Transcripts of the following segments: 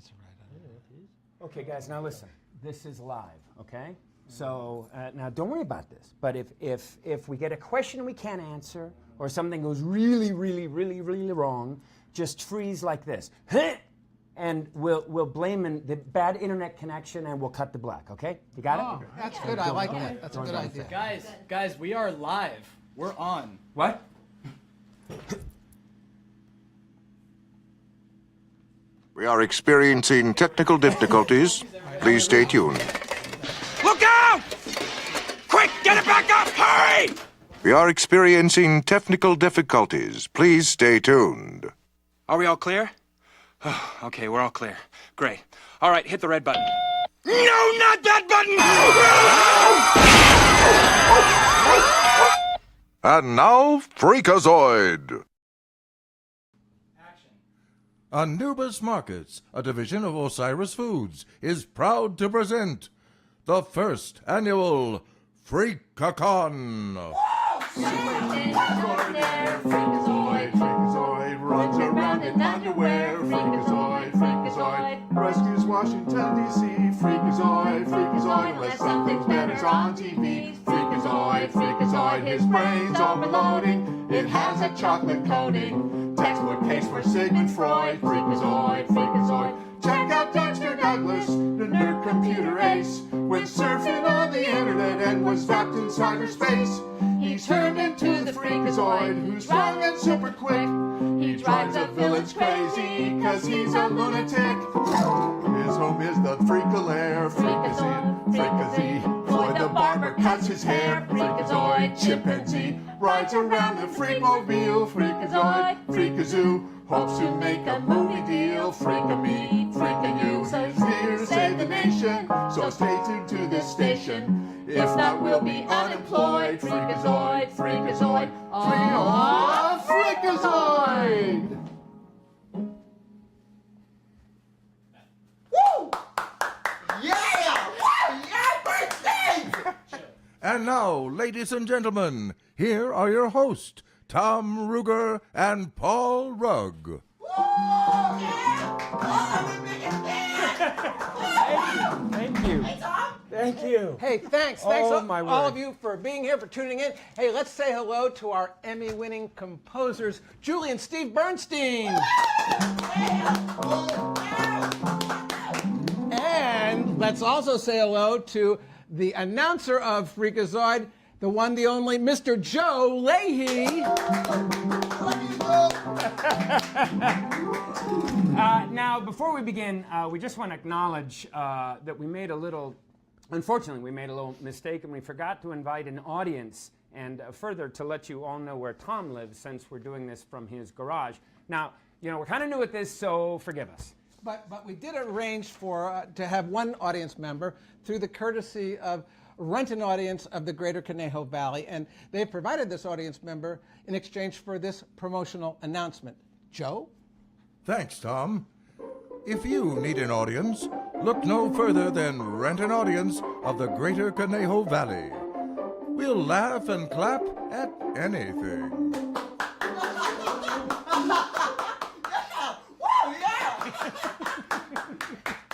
That's all right. Okay, guys, now listen. This is live, okay? So now don't worry about this. But if we get a question we can't answer or something goes really, really, really, really wrong, just freeze like this. And we'll blame the bad internet connection and we'll cut to black, okay? You got it? That's good. I like that. That's a good idea. Guys, we are live. We're on. What? We are experiencing technical difficulties. Please stay tuned. Look out! Quick, get it back up! Hurry! We are experiencing technical difficulties. Please stay tuned. Are we all clear? Okay, we're all clear. Great. All right, hit the red button. No, not that button! And now, Freakazoid. Anubis Markets, a division of Osiris Foods, is proud to present the first annual freakacon. Freakazoid runs around in underwear. Freakazoid rescues Washington, D.C. Freakazoid, unless something better's on TV. Freakazoid, his brain's overloading. It has a chocolate coating. Textbook case for Sigmund Freud. Freakazoid. Check out Dexter Douglas, the nerd computer ace. Went surfing on the internet and was zapped in cyberspace. He's turned into the Freakazoid, who's strong and super quick. He drives the villains crazy, cause he's a lunatic. His home is the Freakalair, Freakazy. Floyd the barber cuts his hair, Freakazoid. Chimpanzee rides around the Freakmobile, Freakazoo. Hopes to make a movie deal, freak-a-me, freak-a-you. He's here to save the nation, so stay tuned to this station. If not, we'll be unemployed. Freakazoid. Freakazoid. Woo! Yeah! Woo! Yeah! Great things! And now, ladies and gentlemen, here are your hosts, Tom Ruger and Paul Rugg. Thank you. Hey, Tom. Thank you. Hey, thanks. Oh, Thanks my all word. of you for being here, for tuning in. Hey, let's say hello to our Emmy-winning composers, Julie and Steve Bernstein. And let's also say hello to the announcer of Freakazoid, the one, the only, Mr. Joe Leahy. Now, before we begin, we just want to acknowledge that unfortunately, we made a little mistake and we forgot to invite an audience and further to let you all know where Tom lives, since we're doing this from his garage. Now, we're kind of new at this, so forgive us. But we did arrange to have one audience member through the courtesy of Rent an Audience of the Greater Conejo Valley, and they've provided this audience member in exchange for this promotional announcement. Joe? Thanks, Tom. If you need an audience, look no further than Rent an Audience of the Greater Conejo Valley. We'll laugh and clap at anything.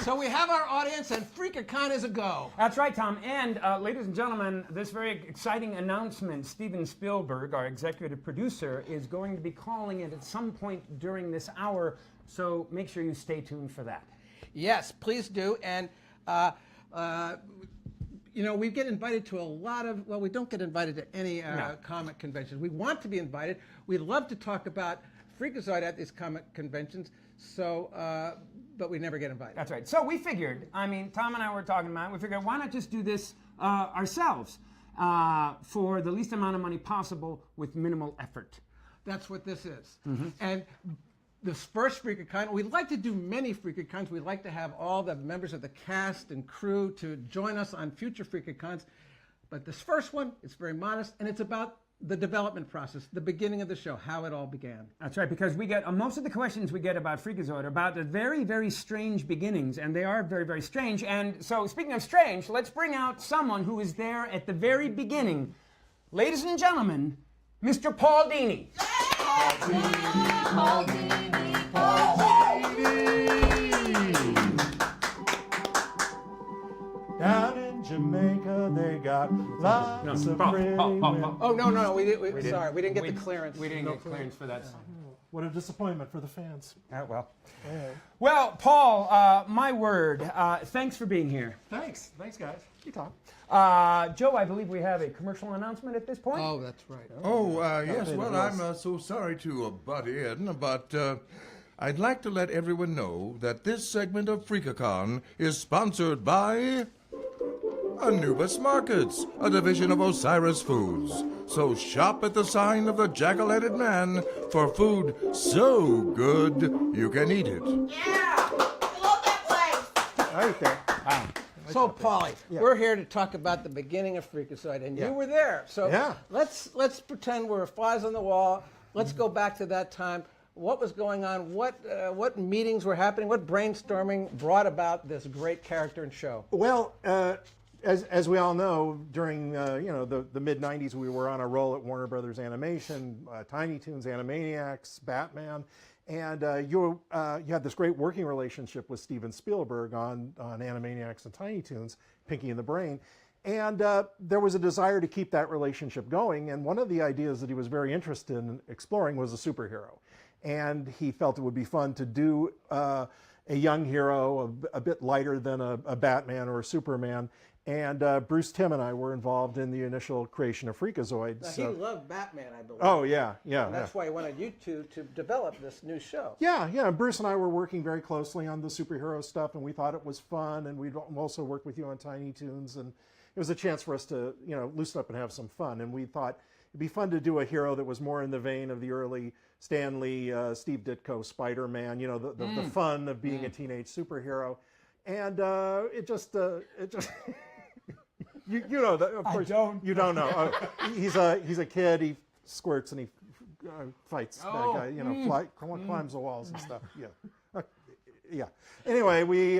So we have our audience, and freakacon is a go. That's right, Tom. And ladies and gentlemen, this very exciting announcement, Steven Spielberg, our executive producer, is going to be calling it at some point during this hour, so make sure you stay tuned for that. Yes, please do. And, we get invited to a lot of, we don't get invited to any comic conventions. We want to be invited. We'd love to talk about Freakazoid at these comic conventions, but we never get invited. That's right. So we figured, Tom and I were talking about it, we figured why not just do this ourselves for the least amount of money possible with minimal effort. That's what this is. Mm-hmm. And this first freakacon, we'd like to do many freakacons. We'd like to have all the members of the cast and crew to join us on future freakacons. But this first one, it's very modest, and it's about the development process, the beginning of the show, how it all began. That's right, because we get most of the questions we get about Freakazoid are about the very, very strange beginnings, and they are very, very strange. And so, speaking of strange, let's bring out someone who is there at the very beginning. Ladies and gentlemen, Mr. Paul Dini. Paul Dini. Lots of pretty women. Oh, no, we didn't. Sorry, we didn't get the clearance. We didn't get clearance for that song. What a disappointment for the fans. Well, Paul, my word, thanks for being here. Thanks, guys. You talk. Joe, I believe we have a commercial announcement at this point. Oh, that's right. Oh, yes, well, I'm so sorry to butt in, but I'd like to let everyone know that this segment of freakacon is sponsored by Anubis Markets, a division of Osiris Foods. So shop at the sign of the jackal-headed man for food so good you can eat it. Yeah! I love that place! Right there. So, Paulie, we're here to talk about the beginning of Freakazoid, and you were there. So let's pretend we're flies on the wall. Let's go back to that time. What was going on? What meetings were happening? What brainstorming brought about this great character and show? Well, as we all know, during the mid '90s, we were on a roll at Warner Brothers Animation, Tiny Toons, Animaniacs, Batman, and you had this great working relationship with Steven Spielberg on Animaniacs and Tiny Toons, Pinky and the Brain, and there was a desire to keep that relationship going. And one of the ideas that he was very interested in exploring was a superhero, and he felt it would be fun to do a young hero, a bit lighter than a Batman or a Superman. And Bruce Timm and I were involved in the initial creation of Freakazoid. Now, he loved Batman, I believe. Oh, yeah. And that's why he wanted you two to develop this new show. Yeah. Bruce and I were working very closely on the superhero stuff, and we thought it was fun. And we'd also worked with you on Tiny Toons, and it was a chance for us to, loosen up and have some fun. And we thought it'd be fun to do a hero that was more in the vein of the early Stan Lee, Steve Ditko, Spider-Man. The fun of being a teenage superhero. And it just. You know, of course, you don't know. He's a kid. He squirts and he fights that guy. Climbs the walls and stuff. Yeah. Anyway, we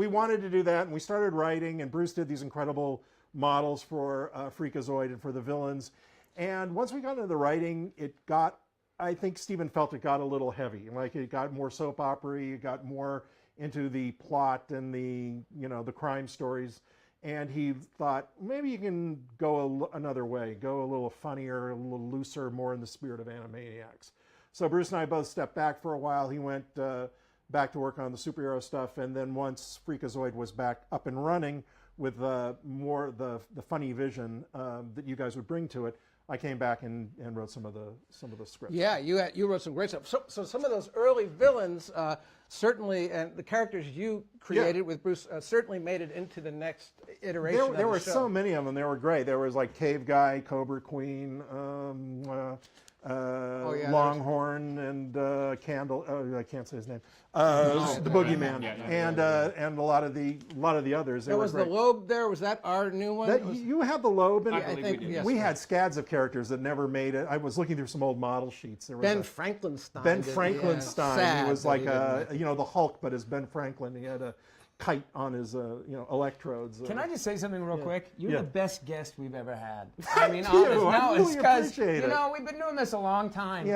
wanted to do that, and we started writing. And Bruce did these incredible models for Freakazoid and for the villains. And once we got into the writing, I think Steven felt it got a little heavy. Like it got more soap opera-y. It got more into the plot and the crime stories. And he thought, maybe you can go another way, go a little funnier, a little looser, more in the spirit of Animaniacs. So Bruce and I both stepped back for a while. He went back to work on the superhero stuff. And then once Freakazoid was back up and running with more the funny vision that you guys would bring to it, I came back and wrote some of the scripts. Yeah, you wrote some great stuff. So some of those early villains certainly, and the characters you created with Bruce certainly made it into the next iteration of the show. There were so many of them. They were great. There was like Cave Guy, Cobra Queen, Longhorn, and Candle. I can't say his name. The Boogeyman, and a lot of the others. There was the Lobe. There was that our new one. You had the Lobe, and I think yes. We had scads of characters that never made it. I was looking through some old model sheets. There was Ben Franklinstein. Ben Franklinstein. He was like the Hulk, but as Ben Franklin. He had a kite on his electrodes. Can I just say something real quick? You're the best guest we've ever had. I mean, I really appreciate it. We've been doing this a long time,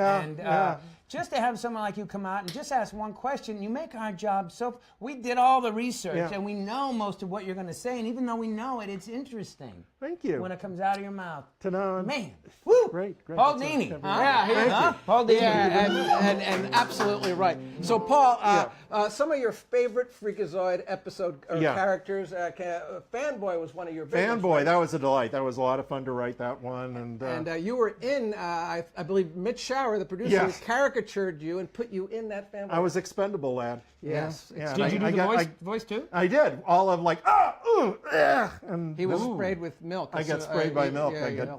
just to have someone like you come out and just ask one question, you make our job so. We did all the research and we know most of what you're going to say, and even though we know it, it's interesting. Thank you. When it comes out of your mouth. To know, man, woo! Great. Paul Dini, Paul Dini, and absolutely right. So, Paul, some of your favorite Freakazoid episode characters. Fanboy was one of your favorites. Fanboy, that was a delight. That was a lot of fun to write that one. And you were in, I believe, Mitch Schauer, the producer, caricatured you and put you in that Fanboy. I was expendable, lad. Yes. Yeah. Did you do the voice too? I did. All of and he was sprayed with milk. I got sprayed by milk. I got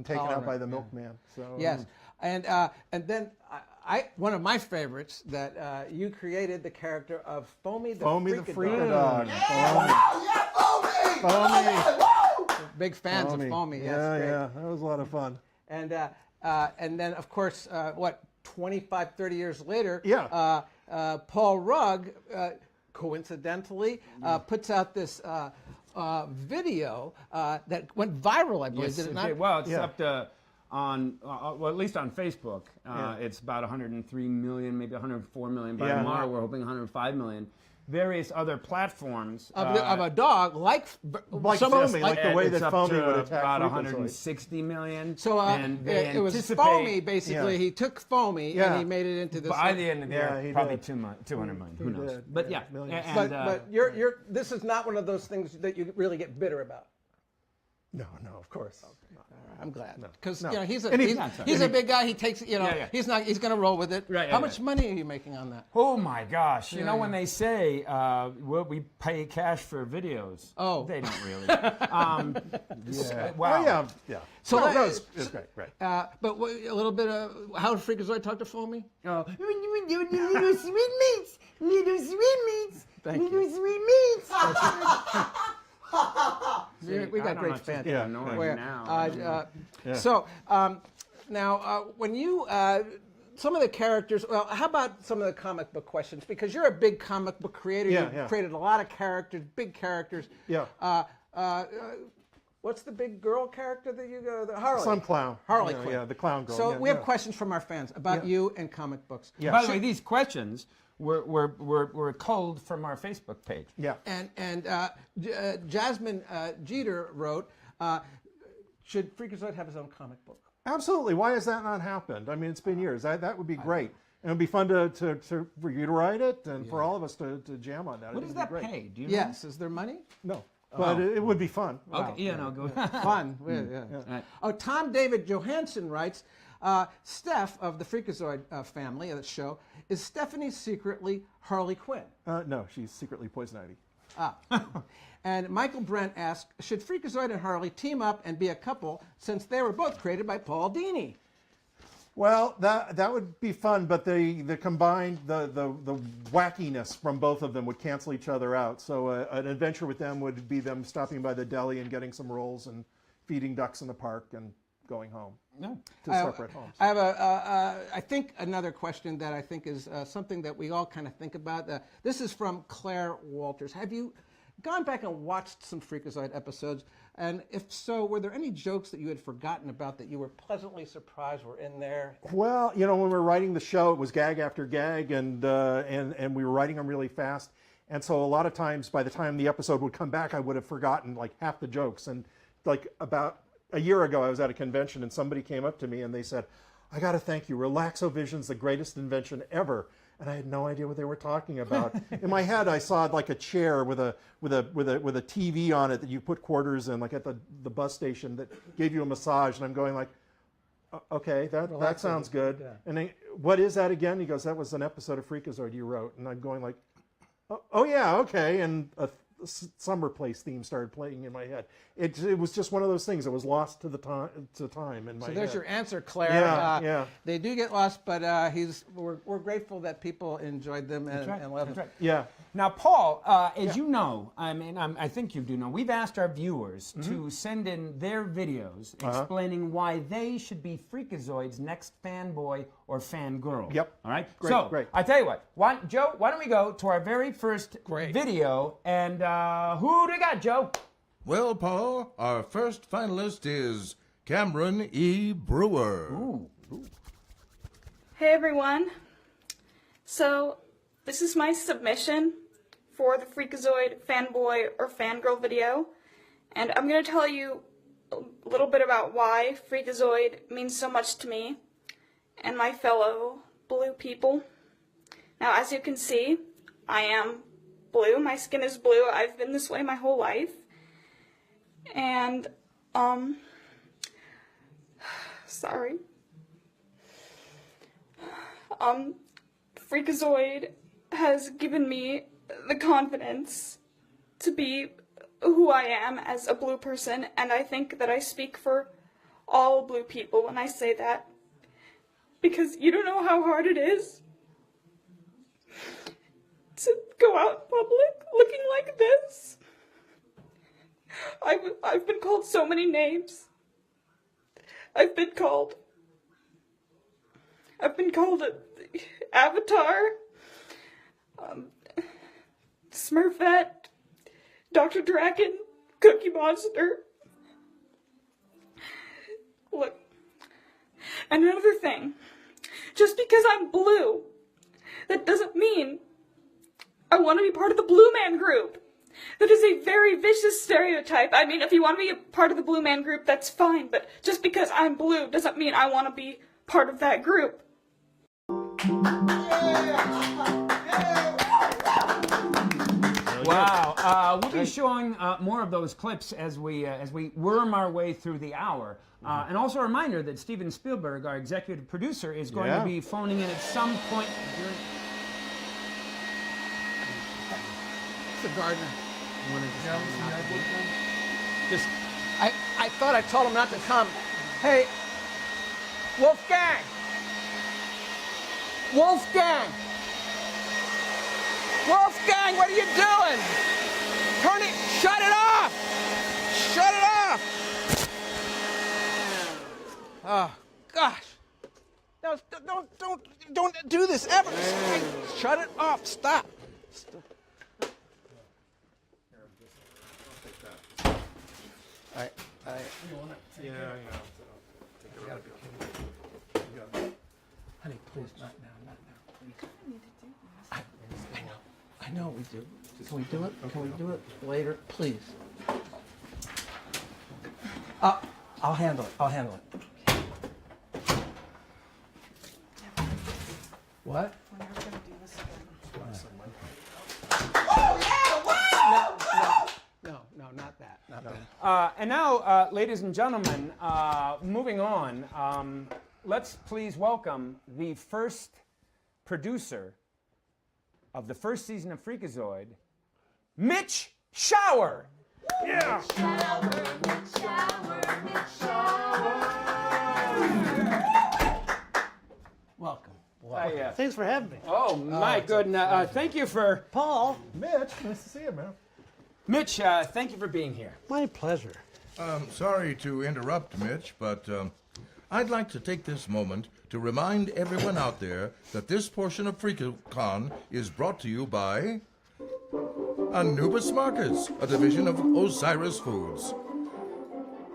taken out by the milkman. So yes, and then one of my favorites that you created the character of Foamy the Freaka Dog. Foamy. Big fans of Foamy. Yes, that was a lot of fun. And then of course 30 years later, Paul Rugg coincidentally puts out this video that went viral, I believe. Yes, did it not? Well, it's up to at least on Facebook. It's about 103 million, maybe 104 million. By tomorrow, we're hoping 105 million. various other platforms. of a dog like some of Foamy, us, like the way it's that up Foamy to would attack about Freakazoid. 160 million. So and they it was anticipate Foamy, basically. Yeah. He took Foamy Yeah. and he made it into this. by the end of the Yeah, year, he probably did. 200 million. Who knows? did, But yeah, yeah, millions. and, but this is not one of those things that you really get bitter about. No, of course. I'm glad because No. you know he's a And he- he's a big guy. He takes Yeah. he's going to roll with it. Right, How yeah, much money are you making on that? oh my gosh! You know Yeah. when they say we pay cash for videos, Oh. they don't really. Yeah. Wow. Oh, yeah. So So that- that was great, right. But a little bit of how did Freakazoid talk to Foamy? Oh. Little sweet meats, little sweet meats, Thank little you. sweet meats. We I got don't great know, it's fans. just annoying Where, now. So now, when you some of the characters, well, how about some of the comic book questions? Because you're a big comic book creator. Yeah, You've yeah. created a lot of characters, big characters. Yeah. What's the big girl character that you go? The Harley. Some clown. Harley Yeah, Quinn. yeah, the clown girl, So yeah, we have yeah. questions from our fans about you and comic books. Yeah. By the way, these questions were culled from our Facebook page. Yeah. And Jasmine Jeter wrote, should Freakazoid have his own comic book? Absolutely. Why has that not happened? I mean, it's been years. That would be great. And it would be fun for you to write it and for all of us to jam on that. What It does would be that great. pay? Do you know? Yes. Is there money? No. But it would be fun. Okay. Yeah. No. Go. Fun. Yeah. Right. Oh, Tom David Johansson writes, Steph of the Freakazoid family of the show, is Stephanie secretly Harley Quinn? No, she's secretly Poison Ivy. And Michael Brent asks, should Freakazoid and Harley team up and be a couple since they were both created by Paul Dini? Well, that would be fun, but the combined the wackiness from both of them would cancel each other out. So an adventure with them would be them stopping by the deli and getting some rolls and feeding ducks in the park and going home to separate homes. I have I think another question that I think is something that we all kind of think about. This is from Claire Walters. Have you gone back and watched some Freakazoid episodes? And if so, were there any jokes that you had forgotten about that you were pleasantly surprised were in there? Well, when we were writing the show, it was gag after gag, and we were writing them really fast. And so a lot of times, by the time the episode would come back, I would have forgotten like half the jokes. And like about a year ago, I was at a convention, and somebody came up to me and they said, "I got to thank you. Relaxovision's the greatest invention ever." And I had no idea what they were talking about. In my head, I saw like a chair with a TV on it that you put quarters in, like at the bus station, that gave you a massage. And I'm going like, okay, that sounds good. Yeah. And then, what is that again? He goes, that was an episode of Freakazoid you wrote. And I'm going like, oh yeah, okay. And a summer place theme started playing in my head. It was just one of those things that was lost to time in my So head. there's your answer, Claire. Yeah. They do get lost, but we're grateful that people enjoyed them and loved them. Right. Yeah. Now, Paul, as you know, I mean, I think you do know, we've asked our viewers to send in their videos explaining why they should be Freakazoid's next fanboy or fangirl. Yep. All right? Great. I tell you what, Joe, why don't we go to our very first video, and who do we got, Joe? Well, Paul, our first finalist is Cameron E. Brewer. Hey everyone. So, this is my submission for the Freakazoid fanboy or fangirl video, and I'm going to tell you a little bit about why Freakazoid means so much to me and my fellow blue people. Now, as you can see, I am blue. My skin is blue. I've been this way my whole life. And, sorry. Freakazoid has given me the confidence to be who I am as a blue person, and I think that I speak for all blue people when I say that, because you don't know how hard it is to go out in public looking like this. I've been called so many names. I've been called Avatar, Smurfette, Dr. Draken, Cookie Monster. Look, and another thing, just because I'm blue, that doesn't mean I want to be part of the Blue Man Group. That is a very vicious stereotype. I mean, if you want to be a part of the Blue Man Group, that's fine, but just because I'm blue doesn't mean I want to be part of that group. Wow. We'll be showing more of those clips as we worm our way through the hour. And also a reminder that Steven Spielberg, our executive producer, is going to be phoning in at some point during... It's the gardener. You want to just I thought I told him not to come. Hey, Wolfgang! Wolfgang! Wolfgang, what are you doing? Turn it, shut it off! Shut it off! Oh, gosh. No, don't do this ever. Shut it off, stop. Honey, please, not now, not now. I know we do. Can we do it? Can we do it later, please? I'll handle it. I'll handle it. What? No, not that. Not that. and now, ladies and gentlemen, moving on, let's please welcome the first producer of the first season of Freakazoid, Mitch Shower. Yeah. Welcome. Thanks for having me. Oh, my goodness. Thank you for... Paul. Mitch, nice to see you, man. Mitch, thank you for being here. My pleasure. Sorry to interrupt, Mitch, but I'd like to take this moment to remind everyone out there that this portion of freakacon is brought to you by Anubis Markets, a division of Osiris Foods.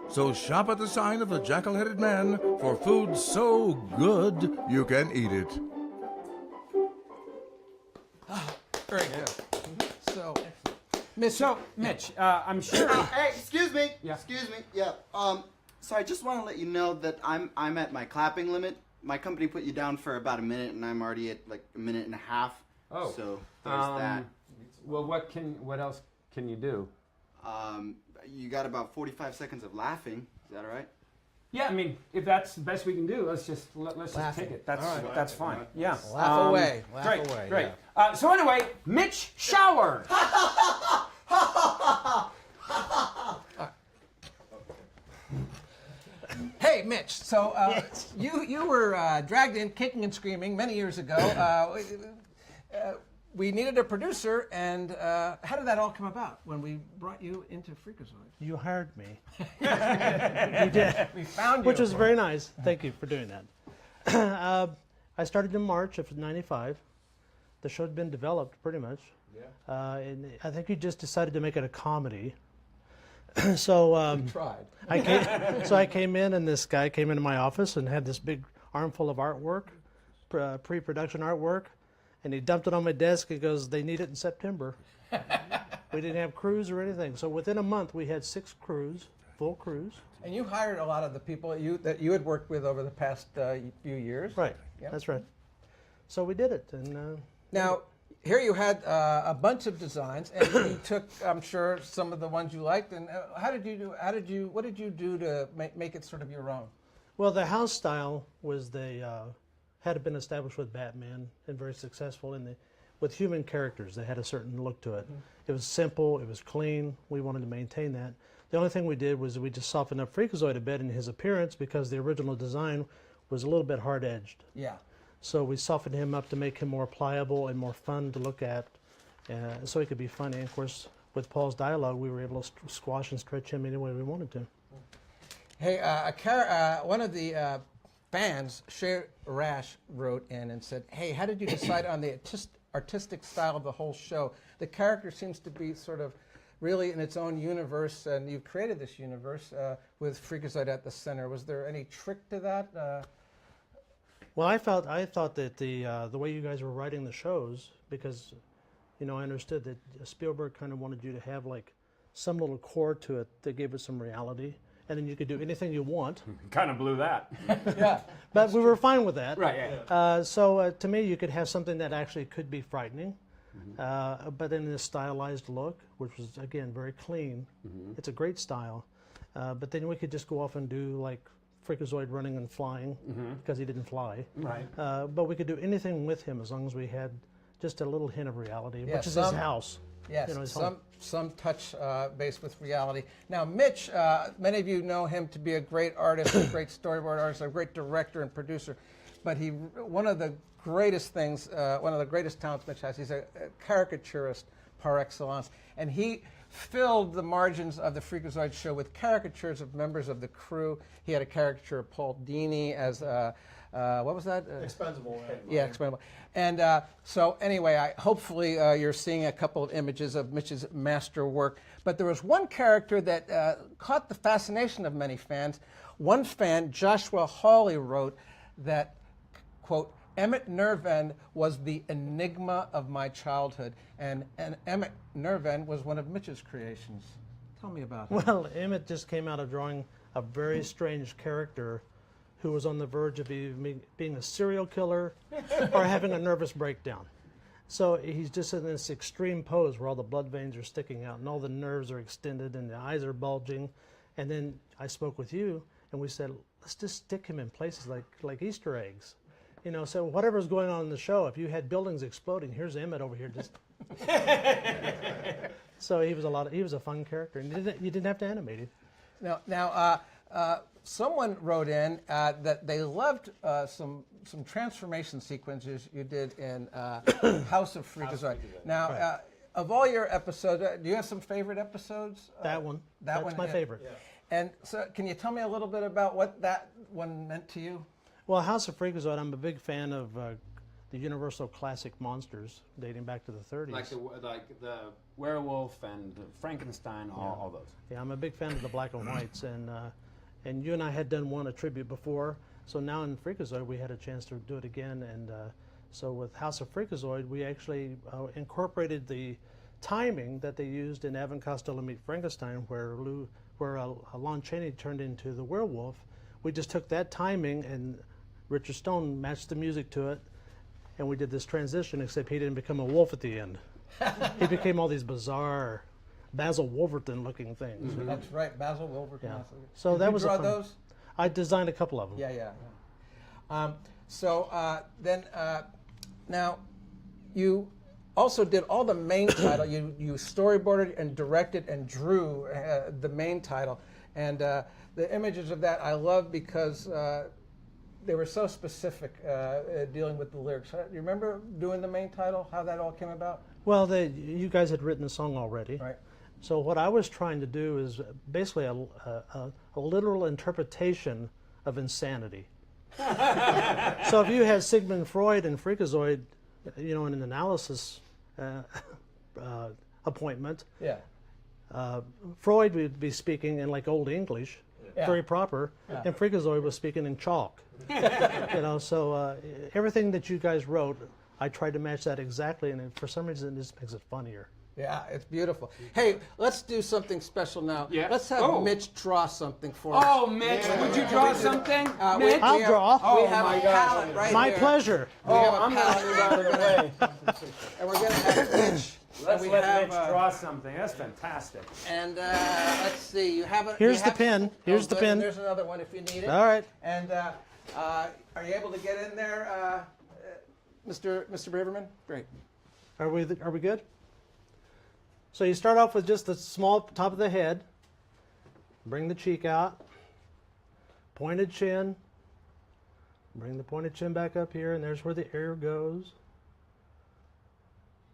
So shop at the sign of the jackal-headed man for food so good you can eat it. Very good. So, Mitch, I'm sure... Hey, excuse me. Yeah. Excuse me. Yeah. So I just want to let you know that I'm at my clapping limit. My company put you down for about a minute, and I'm already at like a minute and a half. Oh. So there's that. Well, what else can you do? You got about 45 seconds of laughing. Is that all right? Yeah, I mean, if that's the best we can do, let's just take it. That's fine. Yeah. laugh away. Laugh Great, away. great. Yeah. So anyway, Mitch Shower. Hey, Mitch. So you were dragged in kicking and screaming many years ago. We needed a producer, and how did that all come about when we brought you into Freakazoid? You hired me. You did. We found you. Which was very nice. Thank you for doing that. I started in March of '95. The show had been developed pretty much. Yeah. And I think you just decided to make it a comedy. So We tried. I came in, and this guy came into my office and had this big armful of artwork, pre-production artwork. And he dumped it on my desk. He goes, they need it in September. We didn't have crews or anything. So within a month, we had 6 crews, full crews. And you hired a lot of the people that you had worked with over the past few years. Right, Yep. that's right. So we did it. And Now, here you had a bunch of designs, and you took, I'm sure, some of the ones you liked. And what did you do to make it sort of your own? well, the house style was had been established with Batman and very successful with human characters. They had a certain look to it. Mm-hmm. It was simple. It was clean. We wanted to maintain that. The only thing we did was we just softened up Freakazoid a bit in his appearance because the original design was a little bit hard-edged. Yeah. So we softened him up to make him more pliable and more fun to look at, so he could be funny. And of course, with Paul's dialogue, we were able to squash and stretch him any way we wanted to. Hey, one of the fans, Shay Rash, wrote in and said, hey, how did you decide on the artistic style of the whole show? The character seems to be sort of really in its own universe, and you've created this universe with Freakazoid at the center. Was there any trick to that? Well, I thought that the way you guys were writing the shows, because you know, I understood that Spielberg kind of wanted you to have like some little core to it that gave it some reality, and then you could do anything you want. Kind of blew that. Yeah. But we were fine with that. Right, yeah. So to me, you could have something that actually could be frightening, but then in a stylized look, which was, again, very clean. It's a great style. But then we could just go off and do like Freakazoid running and flying, because he didn't fly. Right. But we could do anything with him as long as we had just a little hint of reality, Yeah, which is his house. Yes, you know, his home. some touch base with reality. Now, Mitch, many of you know him to be a great artist, a great storyboard artist, a great director and producer. But one of the greatest things, one of the greatest talents Mitch has, he's a caricaturist par excellence. And he filled the margins of the Freakazoid show with caricatures of members of the crew. He had a caricature of Paul Dini as, what was that? Expendable. Yeah, expendable. And so anyway, hopefully you're seeing a couple of images of Mitch's masterwork. But there was one character that caught the fascination of many fans. One fan, Joshua Hawley, wrote that, quote, Emmett Nerven was the enigma of my childhood. And Emmett Nerven was one of Mitch's creations. Tell me about him. Well, Emmett just came out of drawing a very strange character who was on the verge of being a serial killer or having a nervous breakdown. So he's just in this extreme pose where all the blood veins are sticking out and all the nerves are extended and the eyes are bulging. And then I spoke with you and we said, let's just stick him in places like Easter eggs. You know, so whatever's going on in the show, if you had buildings exploding, here's Emmett over here just. So he was a fun character, and you didn't have to animate him. Now, someone wrote in that they loved some transformation sequences you did in House of Freakazoid. Now, of all your episodes, do you have some favorite episodes? That one. That's my favorite. Yeah. And so, can you tell me a little bit about what that one meant to you? Well, House of Freakazoid, I'm a big fan of the Universal classic monsters dating back to the 30s. Like the werewolf and Frankenstein, all those. Yeah, I'm a big fan of the black and whites, and you and I had done one a tribute before, so now in Freakazoid we had a chance to do it again, and so with House of Freakazoid we actually incorporated the timing that they used in Abbott and Costello Meet Frankenstein, where Lon Chaney turned into the werewolf. We just took that timing and Richard Stone matched the music to it, and we did this transition, except he didn't become a wolf at the end. He became all these bizarre Basil Wolverton looking things. Mm-hmm. That's right, Basil Wolverton. Yeah. So that was draw those? I designed a couple of them. Yeah. Then now you also did all the main title. You storyboarded and directed and drew the main title, and the images of that I love because they were so specific dealing with the lyrics. Do you remember doing the main title, how that all came about? Well, you guys had written the song already. Right. So what I was trying to do is basically a literal interpretation of insanity. So if you had Sigmund Freud and Freakazoid, you know, in an analysis appointment, yeah. Freud would be speaking in like Old English, very proper, and Freakazoid was speaking in chalk. You know, so everything that you guys wrote, I tried to match that exactly, and for some reason it just makes it funnier. Yeah, it's beautiful. Hey, let's do something special now. Yeah. Let's have Mitch draw something for us. Oh, Mitch, would you draw something? Mitch? I'll draw. We have a palette right My here. pleasure. I'm going to move out of the way. And we're going to have Mitch. Let's let Mitch draw something. That's fantastic. And let's see. You have a. Here's the pen. Here's the pen. There's another one if you need it. All right. And are you able to get in there, Mr. Braverman? Great. Are we good? So you start off with just the small top of the head. Bring the cheek out. Pointed chin. Bring the pointed chin back up here, and there's where the ear goes.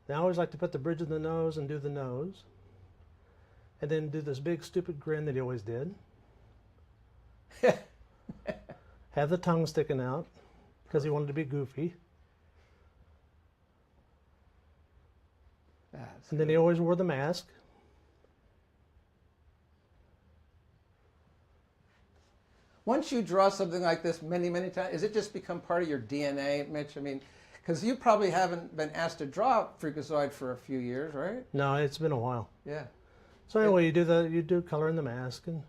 Now I always like to put the bridge of the nose and do the nose. And then do this big stupid grin that he always did. Have the tongue sticking out because he wanted to be goofy. And then he always wore the mask. Once you draw something like this many, many times, does it just become part of your DNA, Mitch? I mean, Because you probably haven't been asked to draw Freakazoid for a few years, right? No, it's been a while. Yeah. So anyway, you do color in the mask, and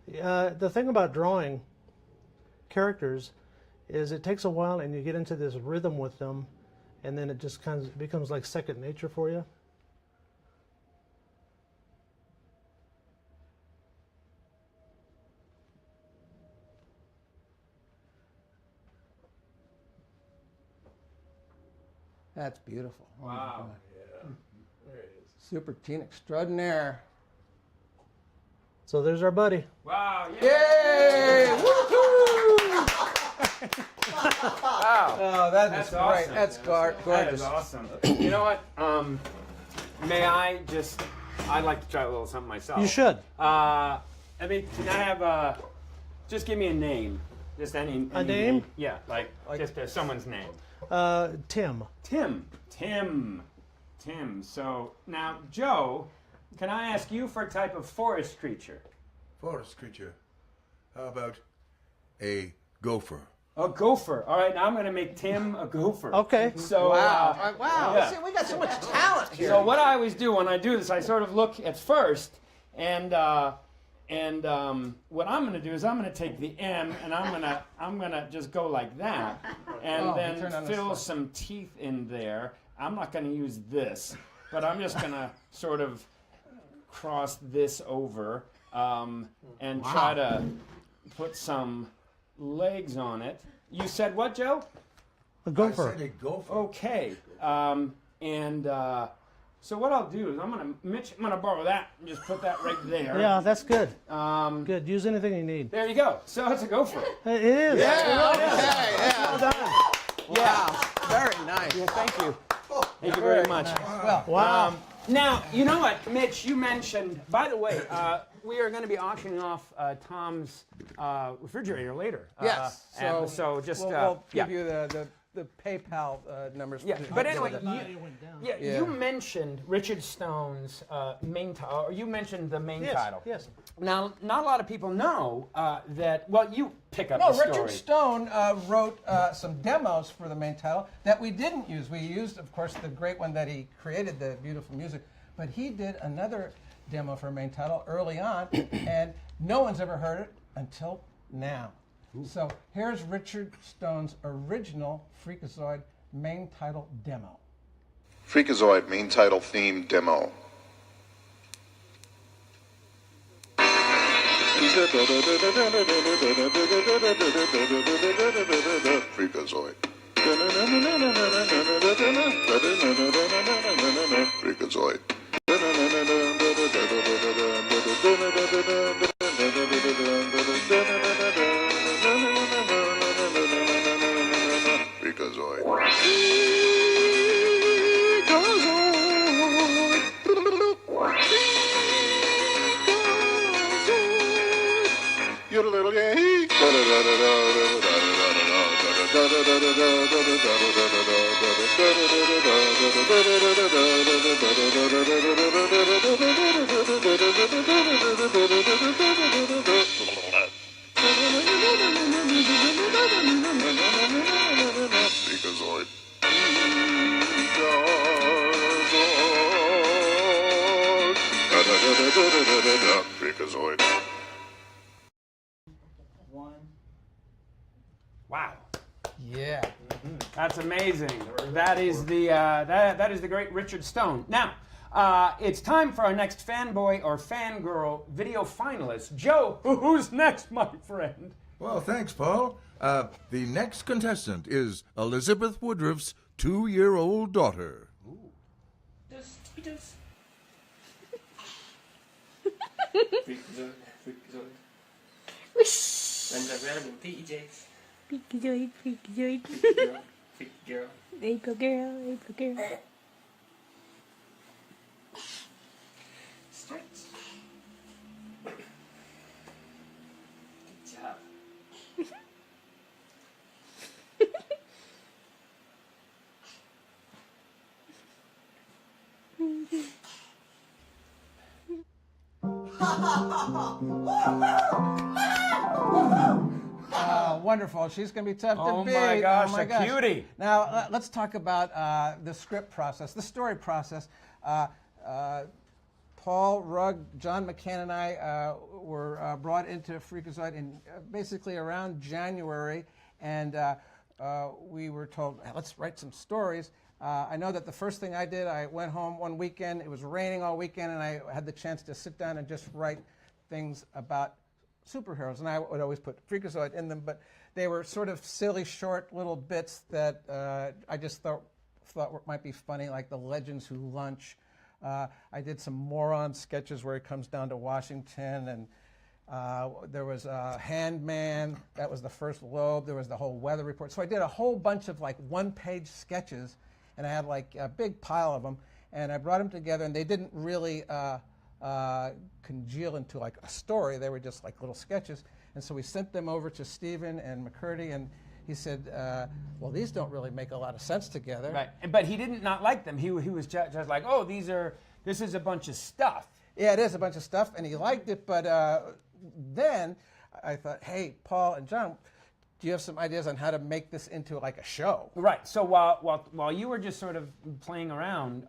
the thing about drawing characters is it takes a while, and you get into this rhythm with them, and then it just kind of becomes like second nature for you. That's beautiful. Oh my Wow. God. Super teen extraordinaire. So there's our buddy. Wow. Yay! Woohoo! Wow. Oh, that's great. awesome. That's gorgeous. That is awesome. You know what? May I just? I'd like to try a little something myself. You should. I mean, can I have just give me a name. Just any name? Yeah, like just someone's name. Tim. Tim. So now, Joe, can I ask you for a type of forest creature? Forest creature. How about a gopher? A gopher. All right, now I'm going to make Tim a gopher. Okay. So Wow. Wow. yeah. See, we got so much talent here. So what I always do when I do this, I sort of look at first, and what I'm going to do is I'm going to take the M, and I'm gonna just go like that, and turn then on this fill one. some teeth in there. I'm not going to use this, but I'm just going to sort of cross this over and try to put some legs on it. You said what, Joe? A gopher. I said a gopher. Okay. So what I'll do is I'm gonna borrow that and just put that right there. Yeah, that's good. Good. Use anything you need. There you go. So it's a gopher. It is. Yeah. Okay. Yeah. Well done. Yeah. Very nice. Yeah, thank you. Thank you very much. Well, Wow. Now, you know what, Mitch, you mentioned, by the way, we are going to be auctioning off Tom's refrigerator later. yes. And so just, we'll yeah. give you the PayPal numbers. Yeah, but anyway, Went down. you mentioned Richard Stone's main title, or you mentioned the main title. Yes. Now, not a lot of people know that, well, you pick up No, the story. Richard Stone wrote some demos for the main title that we didn't use. We used, of course, the great one that he created, the beautiful music, but he did another demo for main title early on, and no one's ever heard it until now. So here's Richard Stone's original Freakazoid main title demo. Freakazoid main title theme demo. Freakazoid. Freakazoid. Freakazoid. You're a little gay. Freakazoid. Freakazoid. Wow. Yeah. That's amazing. That is the that is the great Richard Stone. Now, it's time for our next fanboy or fangirl video finalist. Joe, who's next, my friend? Well, thanks, Paul. The next contestant is Elizabeth Woodruff's 2-year-old daughter. Freakazoid. Run around in PJs. Freakazoid, freakazoid. Freak girl. April girl, April girl. Stretch. Good job. Wonderful. She's going to be tough to beat. My gosh, oh my a gosh. cutie. Now, let's talk about the script process, the story process. Paul Rugg, John McCann, and I were brought into Freakazoid in basically around January, and we were told, let's write some stories. I know that the first thing I did, I went home one weekend. It was raining all weekend, and I had the chance to sit down and just write things about superheroes. And I would always put Freakazoid in them, but they were sort of silly, short little bits that I just thought might be funny, like the Legends Who Lunch. I did some moron sketches where he comes down to Washington, and there was Handman. That was the first Loeb. There was the whole weather report. So I did a whole bunch of like one-page sketches, and I had like a big pile of them, and I brought them together, and they didn't really congeal into like a story. They were just like little sketches, and so we sent them over to Stephen and McCurdy, and he said, well, these don't really make a lot of sense together. Right, but he didn't not like them. He was just like, oh, this is a bunch of stuff. Yeah, it is a bunch of stuff, and he liked it, but then I thought, hey, Paul and John, do you have some ideas on how to make this into like a show? Right, so while you were just sort of playing around,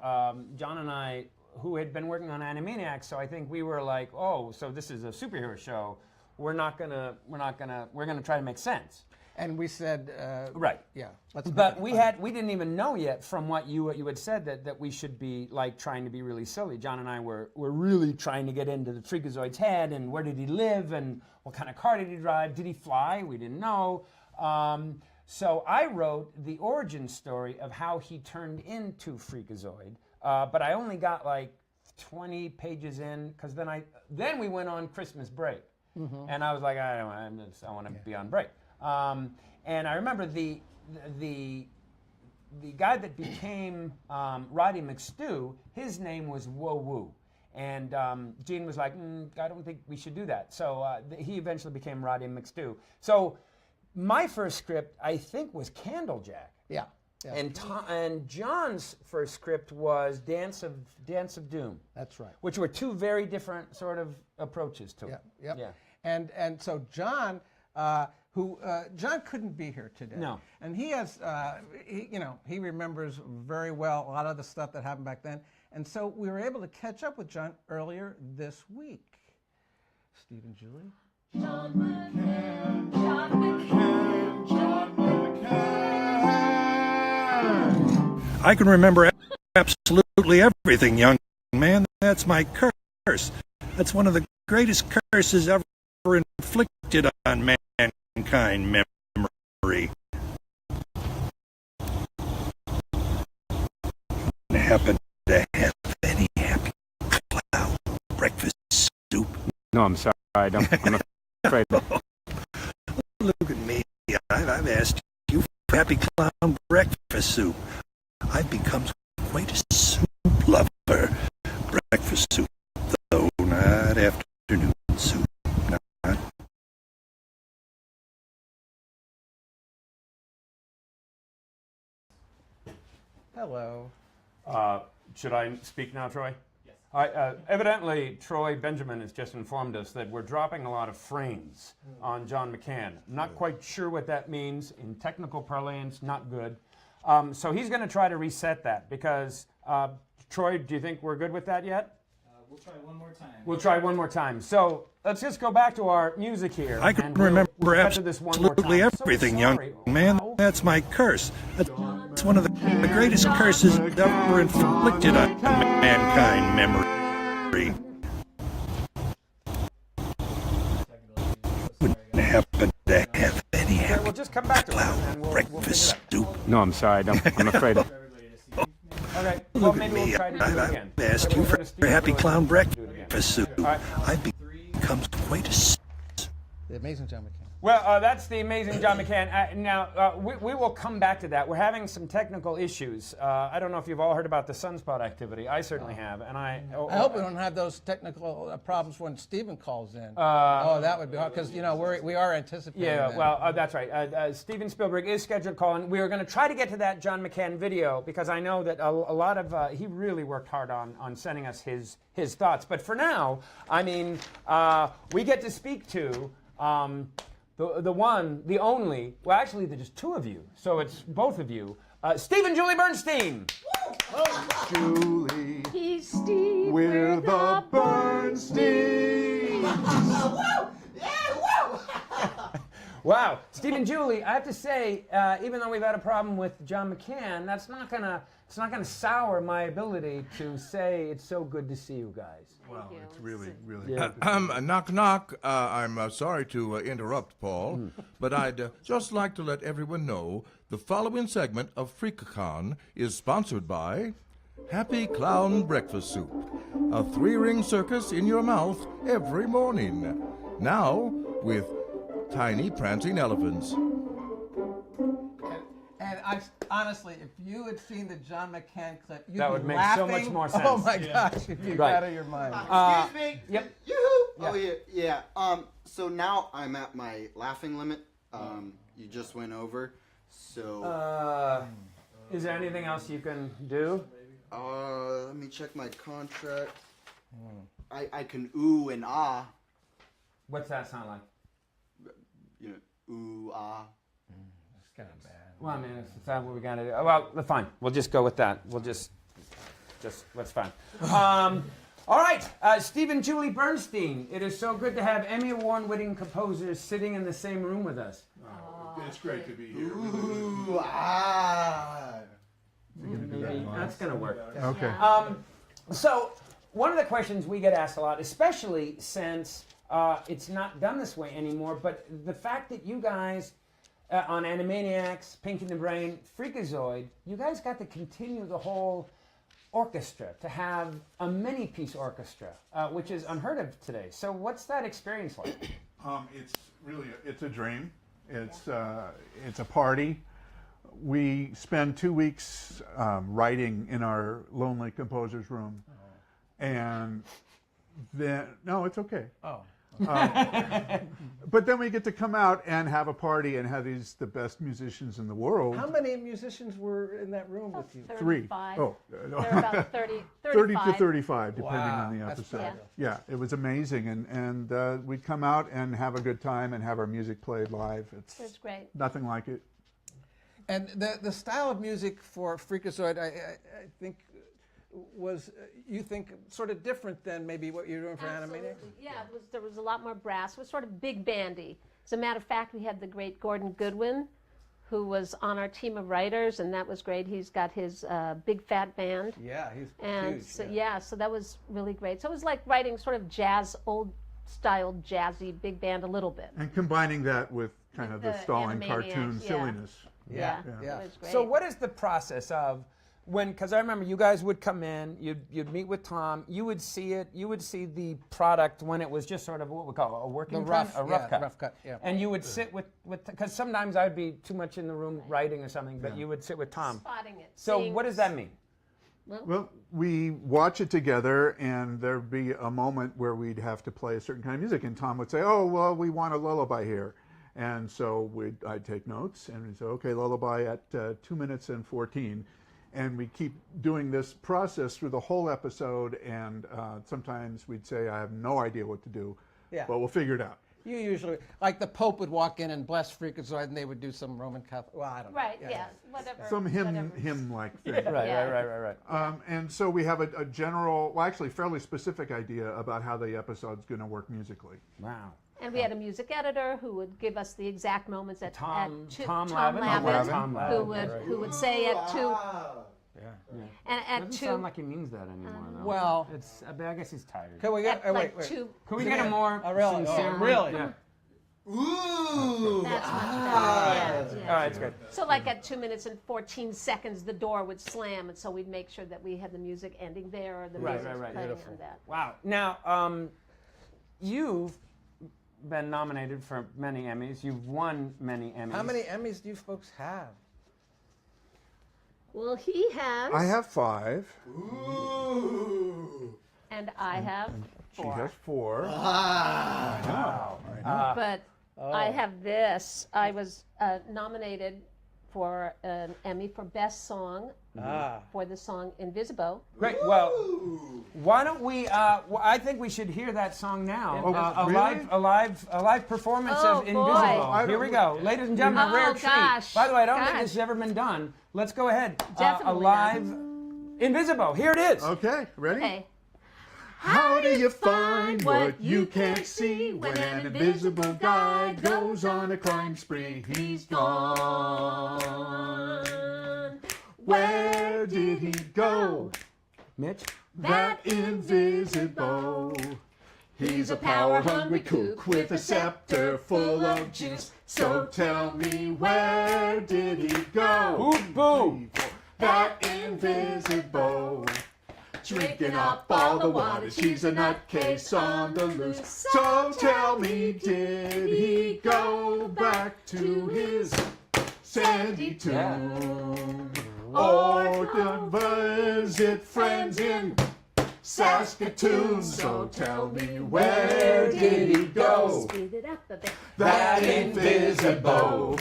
John and I, who had been working on Animaniacs, so I think we were like, oh, so this is a superhero show. We're gonna try to make sense. And we said, right, yeah. But we didn't even know yet from what you had said that we should be like trying to be really silly. John and I were really trying to get into the Freakazoid's head, and where did he live, and what kind of car did he drive? Did he fly? We didn't know. So I wrote the origin story of how he turned into Freakazoid, but I only got like 20 pages in, because then we went on Christmas break, and I was like, I want to be on break. And I remember the guy that became Roddy McStew, his name was Whoa Woo. And Gene was like, I don't think we should do that. So he eventually became Roddy McStew. So my first script, I think, was Candlejack. Yeah. And John's first script was Dance of Doom. That's right. Which were two very different sort of approaches to it. Yeah. And so John... John couldn't be here today. No. And he has, he remembers very well a lot of the stuff that happened back then. And so we were able to catch up with John earlier this week. Steve and Julie. John McCann, John McCann, John McCann. I can remember absolutely everything, young man. That's my curse. That's one of the greatest curses ever inflicted on mankind memory. Happen to have any happy clown breakfast soup? No, I'm sorry. I'm afraid. Look at me. I've asked you for happy clown breakfast soup. I've become quite a soup lover. Breakfast soup, though not afternoon soup. Hello. Should I speak now, Troy? Yes. All right, evidently, Troy Benjamin has just informed us that we're dropping a lot of frames on John McCann. I'm not quite sure what that means. In technical parlance, not good. So he's going to try to reset that because, Troy, do you think we're good with that yet? We'll try one more time. We'll try one more time. So let's just go back to our music here. I can remember absolutely everything, young man. That's my curse. That's one of the greatest curses ever inflicted on mankind memory. Wouldn't happen to have any happy we'll just come back to clown breakfast soup. No, I'm sorry. I'm afraid. Okay, well, Look at maybe me. we'll try to do it again. I've asked you for happy clown breakfast soup. right. I've become quite a... The amazing John McCann. Well, that's the amazing John McCann. Now, we will come back to that. We're having some technical issues. I don't know if you've all heard about the sunspot activity. I certainly have. And I hope we don't have those technical problems when Stephen calls in. That would be hard, because, we are anticipating Yeah, that. well, that's right. Steven Spielberg is scheduled to call in. We are going to try to get to that John McCann video, because I know that a lot of, he really worked hard on sending us his thoughts. But for now, I mean, we get to speak to the one, the only, well, actually, there's two of you, so it's both of you. Steve and Julie Bernstein. Julie, He's Steve. we're the Bernstein. Wow, Steve and Julie, I have to say, even though we've had a problem with John McCann, it's not gonna sour my ability to say it's so good to see you guys. Well, it's really, really Yeah. good. Knock, knock. I'm sorry to interrupt, Paul, but I'd just like to let everyone know the following segment of freakacon is sponsored by Happy Clown Breakfast Soup, a 3-ring circus in your mouth every morning. Now with tiny prancing elephants. And I honestly, if you had seen the John McCann clip, you'd That be would make laughing. so much more Oh sense. my gosh, you'd be Right. out of your mind. Excuse me. Yep. Yoo-hoo. Oh yeah. So now I'm at my laughing limit. You just went over. So. Is there anything else you can do? Let me check my contract. I can ooh and ah. What's that sound like? You know, ooh ah. It's kind of bad. Well, I mean, is that what we got to do? Oh, well, fine. We'll just go with that. We'll just that's fine. All right, Steve and Julie Bernstein. It is so good to have Emmy Award-winning composers sitting in the same room with us. It's great to be here. Ooh ah. That's going to work. Okay. So, one of the questions we get asked a lot, especially since it's not done this way anymore, but the fact that you guys on Animaniacs, Pinky and the Brain, Freakazoid, you guys got to continue the whole orchestra, to have a many-piece orchestra, which is unheard of today. So what's that experience like? It's really it's a dream. It's a party. We spend 2 weeks writing in our lonely composer's room, and then no, it's okay. Oh. But then we get to come out and have a party and have the best musicians in the world. How many musicians were in that room with you? 3. 35. Oh, They're about 30, 30 to 35. 35, depending Wow, on the that's episode. fabulous. Yeah, it was amazing, and we'd come out and have a good time and have our music played live. It's great. Nothing like it. And the style of music for Freakazoid, I think, was you think sort of different than maybe what you're doing for Animaniacs? Yeah, there was a lot more brass. It was sort of big bandy. As a matter of fact, we had the great Gordon Goodwin, who was on our team of writers, and that was great. He's got his big fat band. Yeah, he's And huge. so, so that was really great. So it was like writing sort of jazz, old style jazzy big band a little bit. And combining that with kind of the stalling Animaniacs, cartoon yeah. silliness. Yeah. It was great. So what is the process of when, because I remember you guys would come in, you'd meet with Tom, you would see it, you would see the product when it was just sort of what we call a working cut, a rough cut. Rough cut, yeah. And you would sit with, because sometimes I'd be too much in the room writing or something, but you would sit with Tom. Spotting it. So seeing- what does that mean? Well, we watch it together, and there'd be a moment where we'd have to play a certain kind of music, and Tom would say, "Oh, well, we want a lullaby here," and so I'd take notes, and we'd say, "Okay, lullaby at 2 minutes and 14," and we keep doing this process through the whole episode, and sometimes we'd say, "I have no idea what to do, but we'll figure it out." You usually, like the Pope would walk in and bless Freakazoid, and they would do some Roman Catholic. Well, I don't know. Right, whatever. Some whatever. hymn-like thing. Right. And so we have a general, well, actually fairly specific idea about how the episode's going to work musically. Wow. And we had a music editor who would give us the exact moments at Tom Tom Lavin? Lavin, Tom Lavin. who would say at 2. And at Doesn't 2. sound like he means that anymore, though. Well, it's. I guess he's tired. Can we get? At wait. 2. Can we get a more really? sincere one? Really? Yeah. Ooh. That's much better. Yeah. All right, it's good. So like at 2 minutes and 14 seconds, the door would slam, and so we'd make sure that we had the music ending there or the music playing on that. Wow. Now, you've been nominated for many Emmys. You've won many Emmys. How many Emmys do you folks have? Well, he has. I have 5. Ooh. And I have 4. She has 4. But I have this. I was nominated for an Emmy for Best Song for the song Invisible. Great. Well, why don't we? I think we should hear that song now. A live performance of Invisible. Here we go, ladies and gentlemen. A rare treat. By the way, I don't think this has ever been done. Let's go ahead. Definitely a live Invisible. Here it is. Okay, ready? Okay. How do you find what you can't see when an invisible guy goes on a crime spree? He's gone. Where did he go? Mitch? That invisible. He's a power-hungry kook with a scepter full of juice. So tell me, where did he go? Boo! That invisible. Drinking up all the waters, he's a nutcase on the loose. So tell me, did he go back to his sandy tomb? Or visit friends in Saskatoon? So tell me, where did he go? Speed it up a bit. That invisible.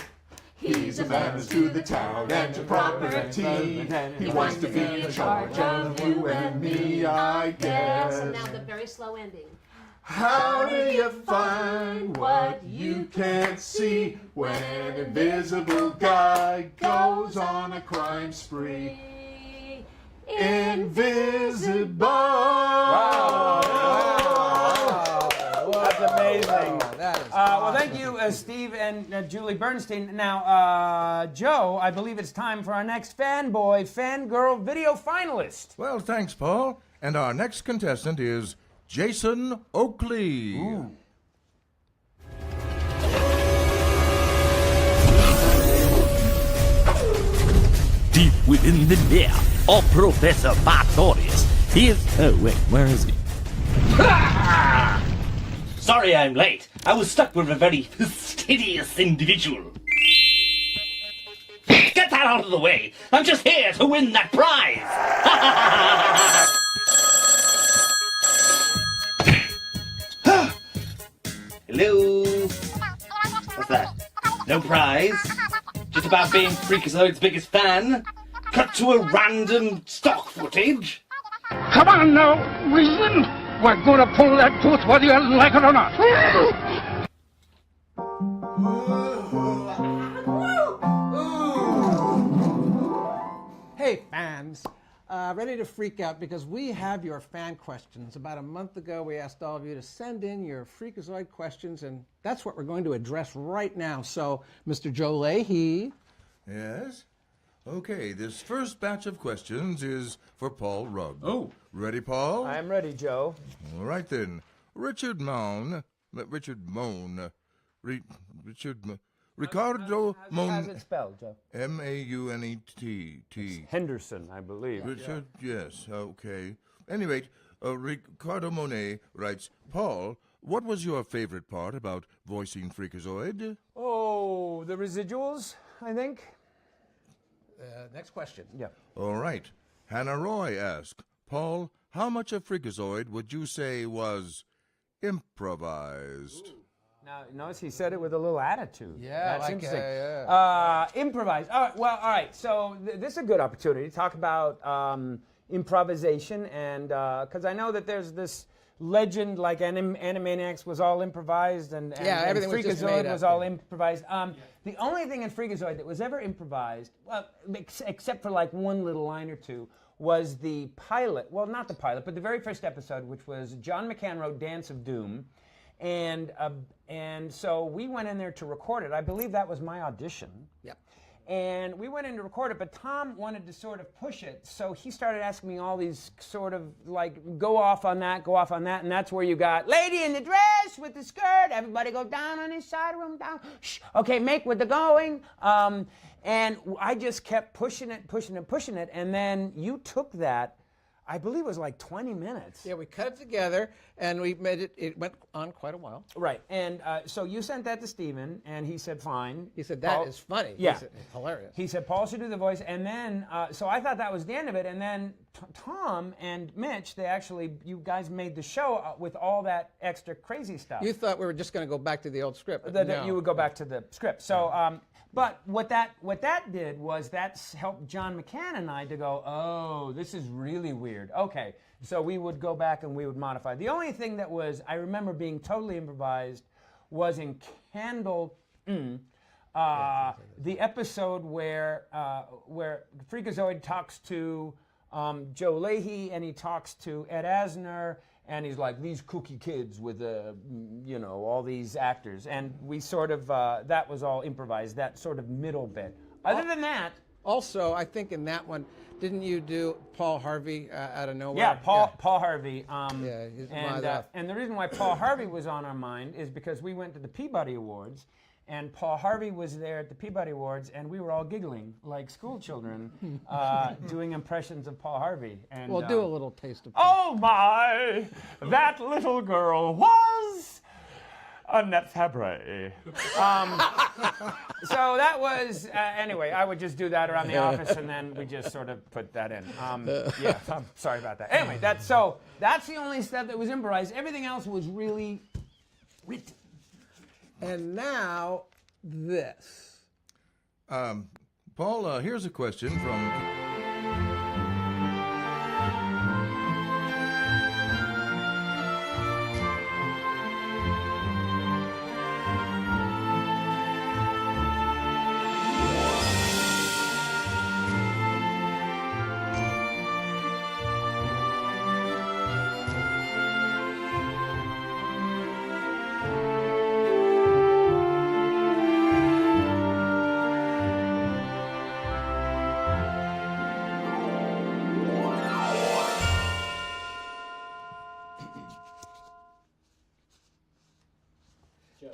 He's a menace to the town and to property. He wants to be in charge of you and me, I guess. And now the very slow ending. How do you find what you can't see when an invisible guy goes on a crime spree? Invisible. Wow. That's amazing. That is Well, thank you, Steve and Julie Bernstein. Now, Joe, I believe it's time for our next fanboy, fangirl video finalist. Well, thanks, Paul. And our next contestant is Jason Oakley. Ooh. Deep within the lair of Professor Bartorius, oh wait, where is he? Ah! Sorry I'm late. I was stuck with a very fastidious individual. Get that out of the way! I'm just here to win that prize! Hello? What's that? No prize? Just about being Freakazoid's biggest fan? Cut to a random stock footage? Come on now, Weasel! We're gonna pull that tooth whether you like it or not. Hey, fans. Ready to freak out because we have your fan questions. About a month ago, we asked all of you to send in your Freakazoid questions, and that's what we're going to address right now. So, Mr. Joe Leahy. Yes? Okay, this first batch of questions is for Paul Rugg. Oh. Ready, Paul? I'm ready, Joe. All right, then. Ricardo Mon... How's it spelled, Joe? M-A-U-N-E-T-T. Henderson, I believe. Richard, yes, okay. Anyway, Ricardo Monet writes, Paul, what was your favorite part about voicing Freakazoid? Oh, the residuals, I think. Next question. Yeah. All right. Hannah Roy asked, Paul, how much of Freakazoid would you say was improvised? Ooh. Now, notice he said it with a little attitude. Yeah, that's like, interesting. Improvised. All right. So this is a good opportunity to talk about improvisation, and because I know that there's this legend like Animaniacs was all improvised, and everything was just made Freakazoid was all improvised. The only thing in Freakazoid that was ever improvised, well, except for like one little line or two, was the pilot. Well, not the pilot, but the very first episode, which was John McCann wrote Dance of Doom. And so we went in there to record it. I believe that was my audition. Yep. And we went in to record it, but Tom wanted to sort of push it. So he started asking me all these sort of like, go off on that. And that's where you got lady in the dress with the skirt. Everybody go down on his side of the room, down. Shh. Okay, make with the going. And I just kept pushing it. And then you took that. I believe it was like 20 minutes. Yeah, we cut it together, and we made it. It went on quite a while. Right, and so you sent that to Steven, and he said, fine. He said, that is funny. Yeah. He said, hilarious. He said, Paul should do the voice, and then, so I thought that was the end of it, and then Tom and Mitch, you guys made the show with all that extra crazy stuff. You thought we were just going to go back to the old script. That you would go back to the script. So, But what that did was helped John McCann and I to go, oh, this is really weird. Okay, so we would go back and we would modify. The only thing that I remember being totally improvised was in Candle, the episode where Freakazoid talks to Joe Leahy and he talks to Ed Asner. And he's like, these kooky kids with, all these actors. And we sort of, that was all improvised, that sort of middle bit. Other than that. Also, I think in that one, didn't you do Paul Harvey out of nowhere? Yeah, Paul Harvey. And the reason why Paul Harvey was on our mind is because we went to the Peabody Awards. And Paul Harvey was there at the Peabody Awards, and we were all giggling like school children, doing impressions of Paul Harvey. And we'll do a little taste of. Oh my! That little girl was Annette Fabray. So that was anyway. I would just do that around the office, and then we just sort of put that in. Yeah, I'm sorry about that. Anyway, that's the only stuff that was improvised. Everything else was really written. And now, this. Paul, here's a question from...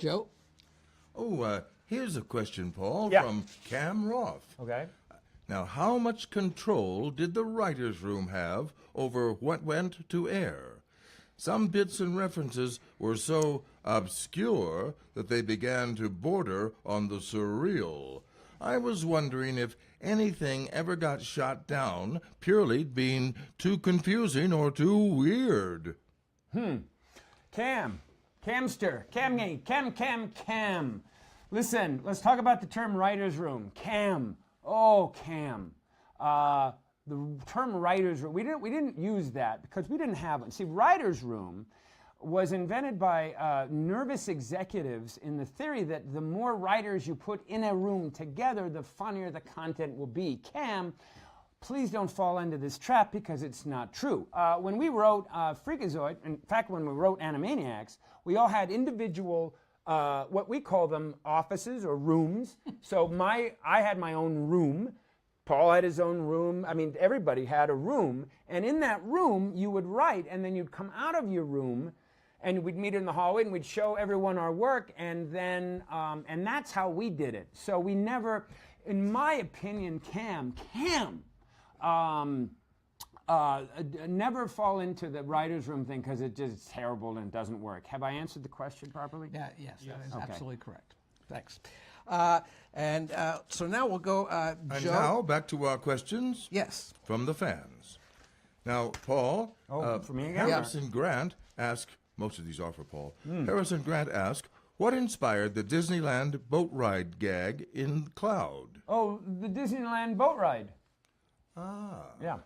Joe? Oh, here's a question, Paul, Yeah. from Cam Roth. Okay. Now, how much control did the writer's room have over what went to air? Some bits and references were so obscure that they began to border on the surreal. I was wondering if anything ever got shot down purely being too confusing or too weird. Cam. Listen, let's talk about the term writer's room. Cam. Oh, Cam. The term writer's room, we didn't use that because we didn't have it. See, writer's room was invented by nervous executives in the theory that the more writers you put in a room together, the funnier the content will be. Cam, please don't fall into this trap because it's not true. When we wrote Freakazoid, in fact, when we wrote Animaniacs, we all had individual, what we call them offices or rooms. So I had my own room. Paul had his own room. I mean, everybody had a room. And in that room, you would write, and then you'd come out of your room, and we'd meet in the hallway, and we'd show everyone our work, and then, and that's how we did it. So we never, in my opinion, Cam, never fall into the writer's room thing because it's just terrible and it doesn't work. Have I answered the question properly? Yes, that is Okay. absolutely correct. Thanks. So now we'll go, And Joe. now, back to our questions. Yes. From the fans. Now, Paul, for me again? Harrison Grant asked, most of these are for Paul. Harrison Grant asked, what inspired the Disneyland boat ride gag in Cloud? Oh, the Disneyland boat ride. Yeah.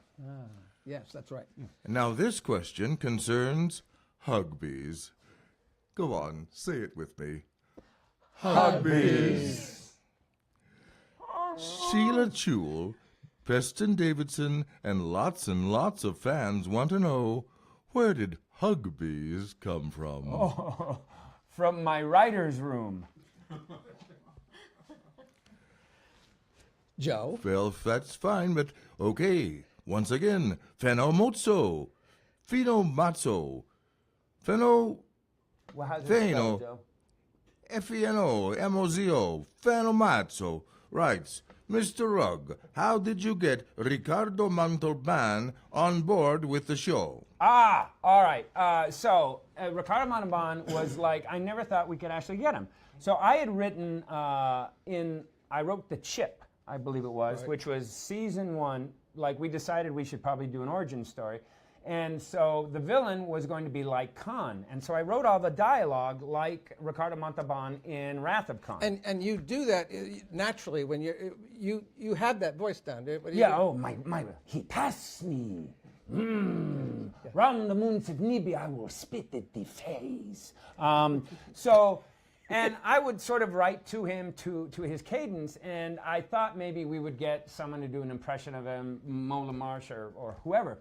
Yes, that's right. And now this question concerns Hugbees. Go on, say it with me. Hugbees. Sheila Chewell, Preston Davidson, and lots of fans want to know, where did Hugbees come from? Oh, from my writer's room. Joe? Well, that's fine, but okay. Once again, Fenomozzo, Finomazzo, Well, how's it Feno, spelled, Joe? F-E-N-O-M-O-Z-O, Fenomazzo writes, Mr. Rugg, how did you get Ricardo Montalban on board with the show? All right. So Ricardo Montalban was like, I never thought we could actually get him. So I had written I wrote The Chip, I believe it was, which was season 1. Like, we decided we should probably do an origin story. And so the villain was going to be like Khan. And so I wrote all the dialogue like Ricardo Montalban in Wrath of Khan. And you do that naturally when you have that voice down, dude. Yeah, oh, my, he passed me. Round the moons of Nibi, I will spit at the face. And I would sort of write to him to his cadence, and I thought maybe we would get someone to do an impression of him, Mo LaMarche or whoever.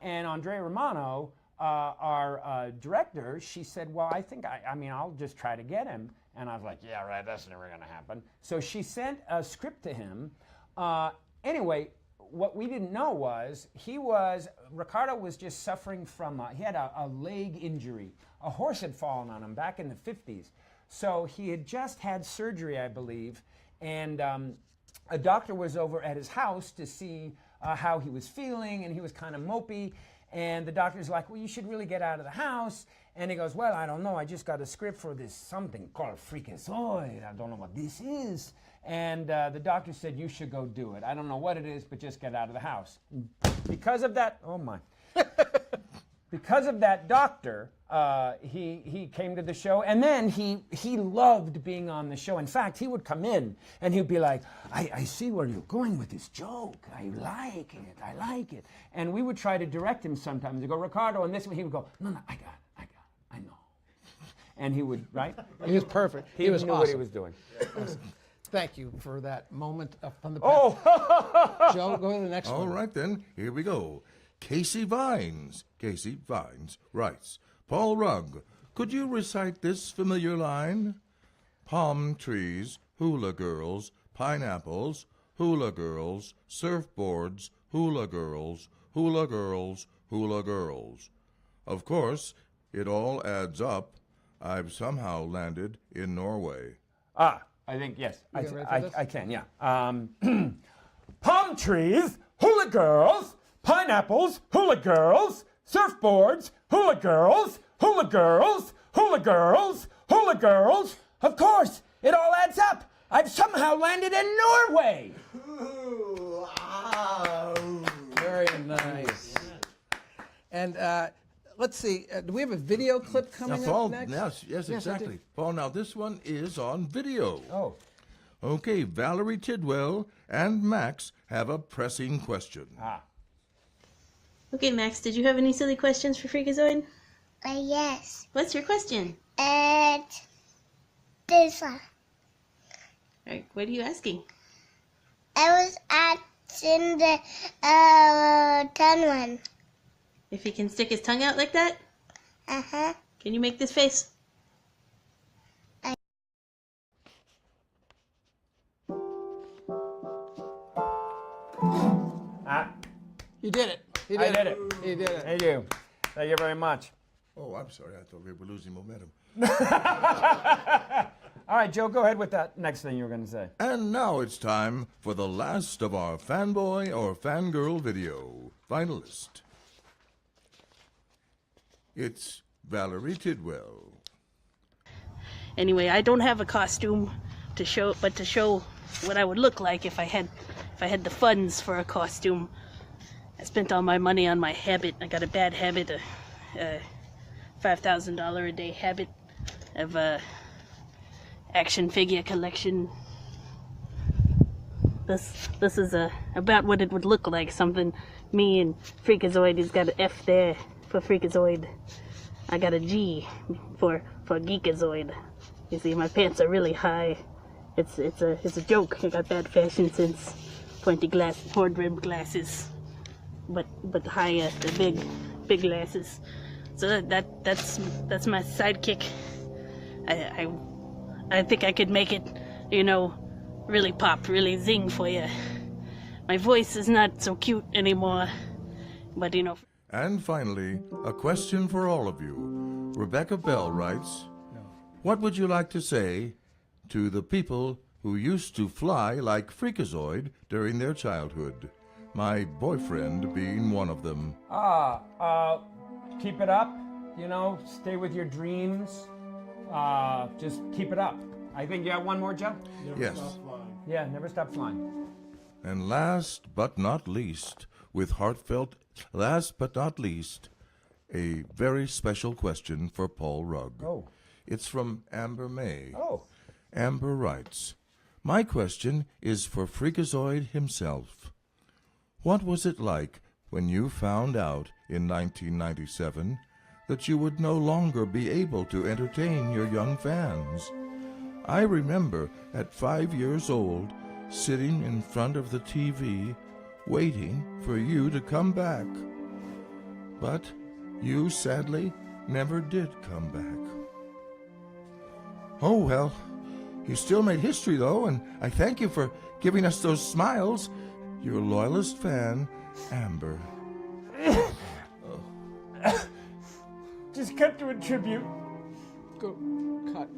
And Andrea Romano, our director, she said, well, I think, I mean, I'll just try to get him. And I was like, yeah, right, that's never going to happen. So she sent a script to him. Anyway, what we didn't know was Ricardo was just suffering from, he had a leg injury. A horse had fallen on him back in the 50s. So he had just had surgery, I believe, and a doctor was over at his house to see how he was feeling, and he was kind of mopey. And the doctor's like, well, you should really get out of the house. And he goes, well, I don't know. I just got a script for this something called freakazoid. I don't know what this is. And the doctor said, you should go do it. I don't know what it is, but just get out of the house. Because of that, oh my. Because of that doctor, he came to the show, and then he loved being on the show. In fact, he would come in, and he'd be like, I see where you're going with this joke. I like it. And we would try to direct him sometimes. He'd go, Ricardo, and this one, he would go, no, I got it, I know. And he would, right? He was perfect. He was knew awesome. what he was doing. Thank you for that moment from the past. Oh! Joe, go to the next one. All right, then. Here we go. Casey Vines writes, Paul Rugg, could you recite this familiar line? Palm trees, hula girls, pineapples, hula girls, surfboards, hula girls, hula girls, hula girls. Of course, it all adds up. I've somehow landed in Norway. I think, yes. You ready for this? I can, yeah. Palm trees, hula girls, pineapples, hula girls, surfboards, hula girls, hula girls, hula girls, hula girls. Of course, it all adds up. I've somehow landed in Norway. Ooh, wow. Very nice. And let's see, do we have a video clip coming up next? Yes, exactly. Paul, now this one is on video. Oh. Okay, Valerie Tidwell and Max have a pressing question. Okay, Max, did you have any silly questions for Freakazoid? Yes. What's your question? This one. Alright, what are you asking? I was asking the tongue one. If he can stick his tongue out like that? Uh-huh. Can you make this face? You did it. I did it. You did it. Thank you. Thank you very much. Oh, I'm sorry. I thought we were losing momentum. All right, Joe, go ahead with that next thing you were going to say. And now it's time for the last of our fanboy or fangirl video finalist. It's Valerie Tidwell. Anyway, I don't have a costume to show, but to show what I would look like if I had the funds for a costume. I spent all my money on my habit. I got a bad habit, a $5,000 a day habit of action figure collection. This is about what it would look like. Something me and Freakazoid. He's got an F there for Freakazoid. I got a G for Geekazoid. You see, my pants are really high. It's a joke. I got bad fashion sense. Pointy glasses, horn-rimmed glasses, but higher, the big glasses. So that's my sidekick. I think I could make it, really pop, really zing for you. My voice is not so cute anymore, but And finally, a question for all of you. Rebecca Bell writes, what would you like to say to the people who used to fly like Freakazoid during their childhood? My boyfriend being one of them. Keep it up, stay with your dreams. Just keep it up. I think you have one more, Joe? Yes. Yeah, never stop flying. And last but not least, with heartfelt, last but not least, a very special question for Paul Rugg. Oh. It's from Amber May. Oh. Amber writes, "My question is for Freakazoid himself. What was it like when you found out in 1997 that you would no longer be able to entertain your young fans? I remember at 5 years old sitting in front of the TV waiting for you to come back. But you sadly never did come back." Oh, well, you still made history, though, and I thank you for giving us those smiles. Your loyalist fan, Amber. Just cut to a tribute. Go, cut.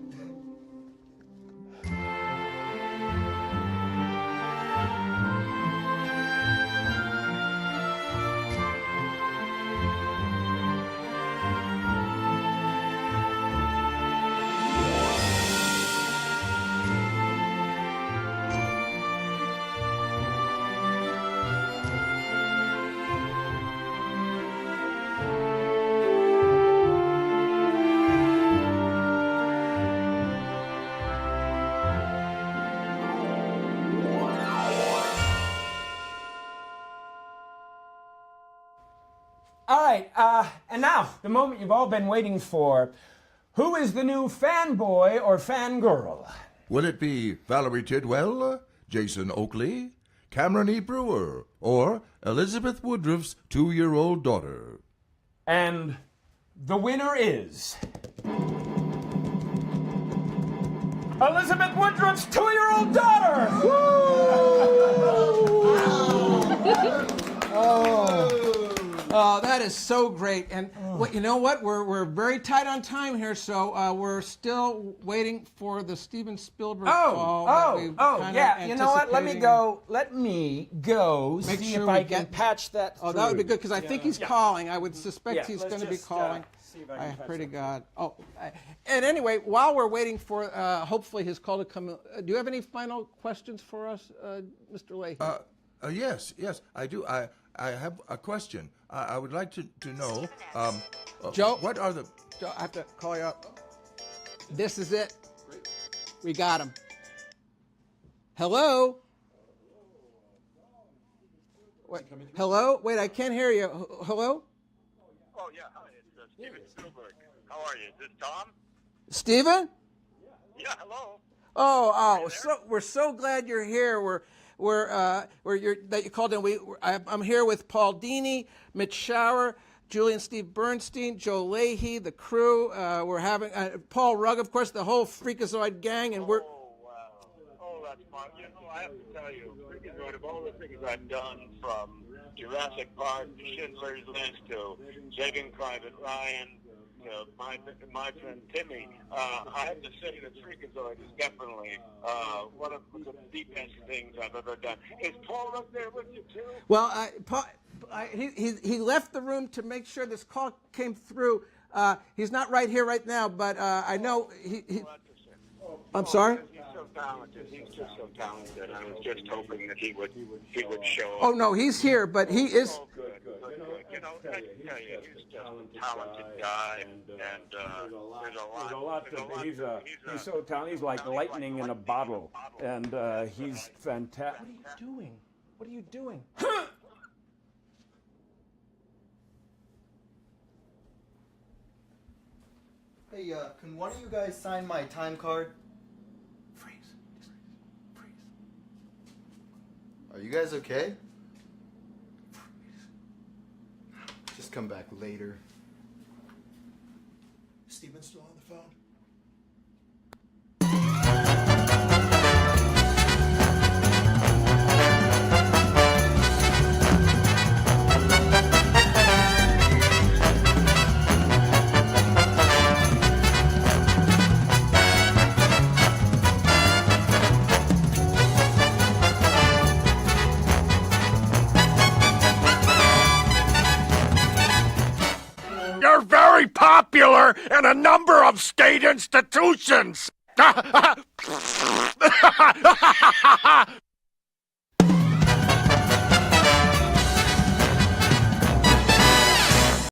All right, and now, the moment you've all been waiting for. Who is the new fanboy or fangirl? Will it be Valerie Tidwell, Jason Oakley, Cameron E. Brewer, or Elizabeth Woodruff's 2-year-old daughter? And the winner is... Elizabeth Woodruff's 2-year-old daughter! Oh, that is so great. And you know what? We're very tight on time here, so we're still waiting for the Steven Spielberg call. Yeah. You know what? Let me go. Make see sure if I can patch that through. Oh, that would be good, because I think he's calling. I would suspect he's let's going to be just, calling. see if I can patch pray to that. God. And anyway, while we're waiting for hopefully his call to come, do you have any final questions for us, Mr. Leahy? Yes, I do. I have a question. I would like to know, Joe, what are the... Joe, I have to call you up. This is it. We got him. Hello? Wait, hello? Wait, I can't hear you. Hello? Oh, yeah. Hi, it's Steven Spielberg. How are you? Is this Tom? Steven? Yeah, hello. We're so glad you're here. That you called in. I'm here with Paul Dini, Mitch Schauer, Julian Steve Bernstein, Joe Leahy, the crew. We're having Paul Rugg, of course, the whole Freakazoid gang, and we're. Oh, wow. Oh, that's fun. You know, I have to tell you, Freakazoid, of all the things I've done, from Jurassic Park to Schindler's List to Saving Private Ryan, my friend Timmy, I have to say that Freakazoid is definitely one of the best things I've ever done. Is Paul up there with you too? Well, Paul, he left the room to make sure this call came through. He's not right here right now, but I know he I'm sorry? He's so talented. He's just so talented. I was just hoping that he would show up. Oh no, he's here, but he is. Oh, good. You know, I can tell you, he's just a talented guy, and there's a lot. He's so talented. He's like lightning in a bottle, and he's fantastic. What are you doing? Hey, can one of you guys sign my time card? Freeze. Are you guys okay? Just come back later. Steven's still on the phone? You're very popular in a number of state institutions.